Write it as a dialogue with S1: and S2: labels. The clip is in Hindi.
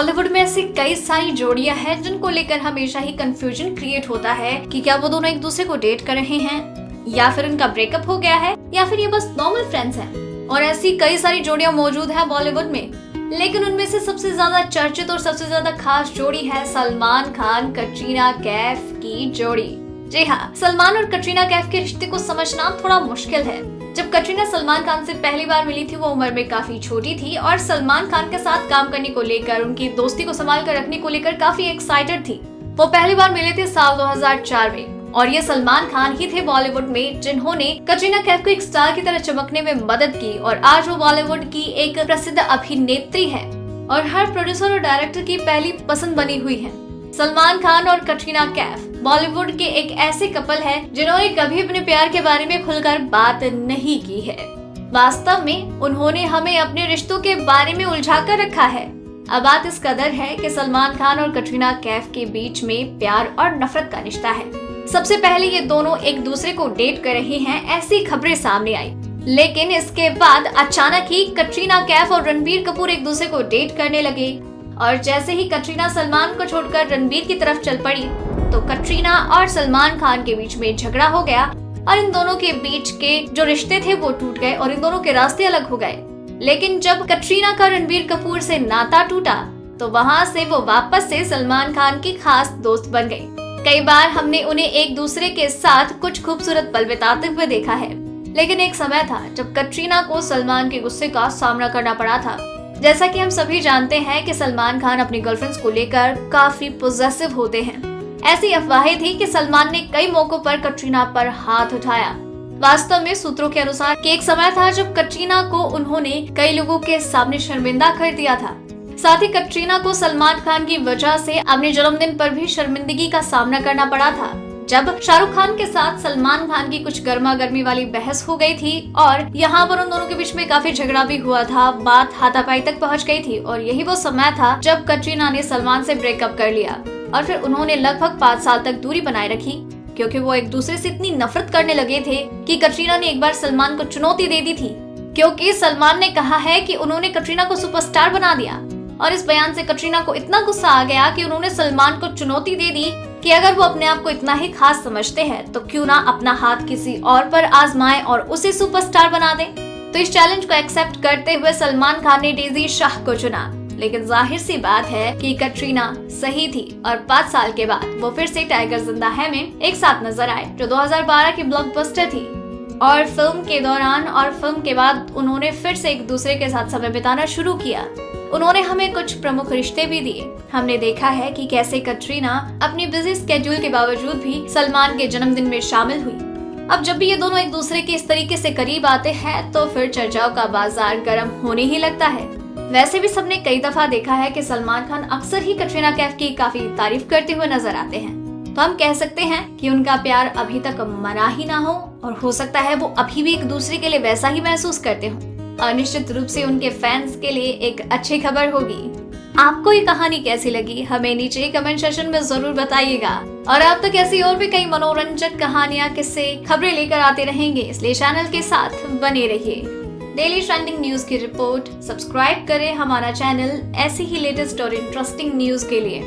S1: बॉलीवुड में ऐसी कई सारी जोड़ियां हैं जिनको लेकर हमेशा ही कंफ्यूजन क्रिएट होता है कि क्या वो दोनों एक दूसरे को डेट कर रहे हैं या फिर उनका ब्रेकअप हो गया है या फिर ये बस नॉर्मल फ्रेंड्स हैं। और ऐसी कई सारी जोड़ियां मौजूद हैं बॉलीवुड में, लेकिन उनमें से सबसे ज्यादा चर्चित और सबसे ज्यादा खास जोड़ी है सलमान खान कटरीना कैफ की जोड़ी। जी हाँ, सलमान और कटरीना कैफ के रिश्ते को समझना थोड़ा मुश्किल है। जब कटरीना सलमान खान से पहली बार मिली थी वो उम्र में काफी छोटी थी और सलमान खान के साथ काम करने को लेकर, उनकी दोस्ती को संभाल कर रखने को लेकर काफी एक्साइटेड थी। वो पहली बार मिले थे साल 2004 में और ये सलमान खान ही थे बॉलीवुड में जिन्होंने कटरीना कैफ को एक स्टार की तरह चमकने में मदद की और आज वो बॉलीवुड की एक प्रसिद्ध अभिनेत्री है और हर प्रोड्यूसर और डायरेक्टर की पहली पसंद बनी हुई है। सलमान खान और कटरीना कैफ बॉलीवुड के एक ऐसे कपल है जिन्होंने कभी अपने प्यार के बारे में खुलकर बात नहीं की है। वास्तव में उन्होंने हमें अपने रिश्तों के बारे में उलझा कर रखा है। अब बात इस कदर है कि सलमान खान और कटरीना कैफ के बीच में प्यार और नफरत का रिश्ता है। सबसे पहले ये दोनों एक दूसरे को डेट कर रहे हैं, ऐसी खबरें सामने आई, लेकिन इसके बाद अचानक ही कटरीना कैफ और रणबीर कपूर एक दूसरे को डेट करने लगे और जैसे ही कटरीना सलमान को छोड़कर रणबीर की तरफ चल पड़ी तो कटरीना और सलमान खान के बीच में झगड़ा हो गया और इन दोनों के बीच के जो रिश्ते थे वो टूट गए और इन दोनों के रास्ते अलग हो गए। लेकिन जब कटरीना का रणबीर कपूर से नाता टूटा तो वहां से वो वापस से सलमान खान की खास दोस्त बन गई। कई बार हमने उन्हें एक दूसरे के साथ कुछ खूबसूरत पल बिताते हुए देखा है, लेकिन एक समय था जब कटरीना को सलमान के गुस्से का सामना करना पड़ा था। जैसा कि हम सभी जानते हैं कि सलमान खान अपनी गर्लफ्रेंड्स को लेकर काफी पॉसेसिव होते हैं। ऐसी अफवाहें थी कि सलमान ने कई मौकों पर कटरीना पर हाथ उठाया। वास्तव में सूत्रों के अनुसार कि एक समय था जब कटरीना को उन्होंने कई लोगों के सामने शर्मिंदा कर दिया था। साथ ही कटरीना को सलमान खान की वजह से अपने जन्मदिन पर भी शर्मिंदगी का सामना करना पड़ा था, जब शाहरुख खान के साथ सलमान खान की कुछ गर्मा गर्मी वाली बहस हो गई थी और यहाँ पर उन दोनों के बीच में काफी झगड़ा भी हुआ था। बात हाथापाई तक पहुँच गई थी और यही वो समय था जब कटरीना ने सलमान से ब्रेकअप कर लिया और फिर उन्होंने लगभग 5 साल तक दूरी बनाए रखी, क्योंकि वो एक दूसरे से इतनी नफरत करने लगे थे कि कटरीना ने एक बार सलमान को चुनौती दे दी थी, क्योंकि सलमान ने कहा है कि उन्होंने कटरीना को सुपरस्टार बना दिया। और इस बयान से कटरीना को इतना गुस्सा आ गया कि उन्होंने सलमान को चुनौती दे दी कि अगर वो अपने आप को इतना ही खास समझते हैं तो क्यों ना अपना हाथ किसी और पर आजमाएं और उसे सुपरस्टार बना दें। तो इस चैलेंज को एक्सेप्ट करते हुए सलमान खान ने डेजी शाह को चुना। लेकिन जाहिर सी बात है कि कटरीना सही थी और 5 साल के बाद वो फिर से टाइगर जिंदा है में एक साथ नजर आए, जो 2012 की ब्लॉकबस्टर थी। और फिल्म के दौरान और फिल्म के बाद उन्होंने फिर से एक दूसरे के साथ समय बिताना शुरू किया। उन्होंने हमें कुछ प्रमुख रिश्ते भी दिए। हमने देखा है कि कैसे कटरीना अपनी बिजी स्केड्यूल के बावजूद भी सलमान के जन्मदिन में शामिल हुई। अब जब भी ये दोनों एक दूसरे के इस तरीके से करीब आते हैं तो फिर चर्चाओं का बाजार गर्म होने ही लगता है। वैसे भी सबने कई दफा देखा है कि सलमान खान अक्सर ही कटरीना कैफ की काफी तारीफ करते हुए नजर आते हैं। तो हम कह सकते हैं कि उनका प्यार अभी तक मरा ही ना हो और हो सकता है वो अभी भी एक दूसरे के लिए वैसा ही महसूस करते हो। और निश्चित रूप से उनके फैंस के लिए एक अच्छी खबर होगी। आपको ये कहानी कैसी लगी हमें नीचे कमेंट सेक्शन में जरूर बताइएगा। और अब तक ऐसी और भी कई मनोरंजक कहानियां, किस्से, खबरें लेकर आते रहेंगे, इसलिए चैनल के साथ बने रहिए। डेली ट्रेंडिंग न्यूज की रिपोर्ट सब्सक्राइब करें हमारा चैनल ऐसी ही लेटेस्ट और इंटरेस्टिंग न्यूज के लिए।